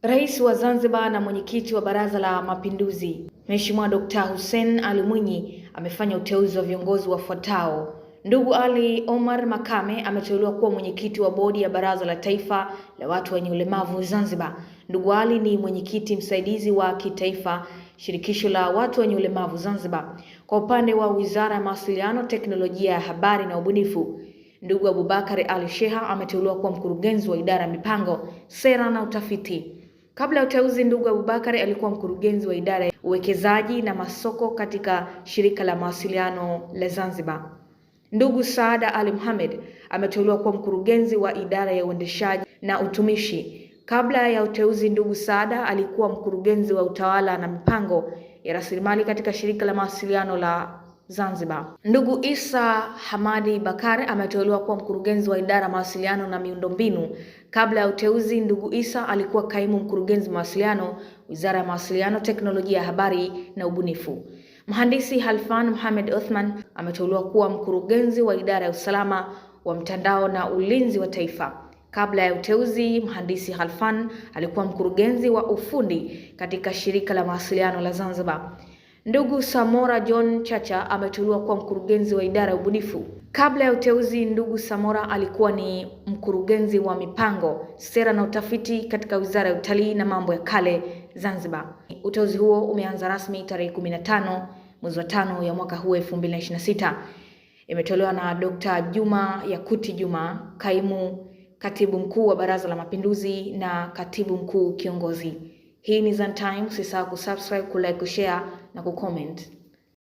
Rais wa Zanzibar na mwenyekiti wa Baraza la Mapinduzi, Mheshimiwa Dr. Hussein Ali Mwinyi amefanya uteuzi wa viongozi wafuatao. Ndugu Ali Omar Makame ameteuliwa kuwa mwenyekiti wa bodi ya Baraza la Taifa la Watu wenye Ulemavu Zanzibar. Ndugu Ali ni mwenyekiti msaidizi wa kitaifa Shirikisho la Watu wenye Ulemavu Zanzibar. Kwa upande wa Wizara ya Mawasiliano, Teknolojia ya Habari na Ubunifu, ndugu Abubakar Ali Sheha ameteuliwa kuwa mkurugenzi wa idara ya mipango, sera na utafiti. Kabla ya uteuzi, ndugu Abubakar alikuwa mkurugenzi wa idara ya uwekezaji na masoko katika Shirika la Mawasiliano la Zanzibar. Ndugu Saada Ali Mohamed ameteuliwa kuwa mkurugenzi wa idara ya uendeshaji na utumishi. Kabla ya uteuzi, ndugu Saada alikuwa mkurugenzi wa utawala na mipango ya rasilimali katika Shirika la Mawasiliano la Zanzibar. Ndugu Isa Hamadi Bakari ameteuliwa kuwa mkurugenzi wa idara ya mawasiliano na miundombinu. Kabla ya uteuzi, ndugu Isa alikuwa kaimu mkurugenzi wa mawasiliano, Wizara ya Mawasiliano, Teknolojia ya Habari na Ubunifu. Mhandisi Halfan Mohamed Othman ameteuliwa kuwa mkurugenzi wa idara ya usalama wa mtandao na ulinzi wa taifa. Kabla ya uteuzi, mhandisi Halfan alikuwa mkurugenzi wa ufundi katika Shirika la Mawasiliano la Zanzibar. Ndugu Samora John Chacha ameteuliwa kuwa mkurugenzi wa idara ya ubunifu. Kabla ya uteuzi, ndugu Samora alikuwa ni mkurugenzi wa mipango, sera na utafiti katika Wizara ya Utalii na Mambo ya Kale Zanzibar. Uteuzi huo umeanza rasmi tarehe 15 mwezi wa 5 ya mwaka huu 2026. Imetolewa na Dr. Juma Yakuti Juma, kaimu katibu mkuu wa Baraza la Mapinduzi na katibu mkuu kiongozi. Hii ni Zantime, usisahau kusubscribe, kulike, kushare na kucomment.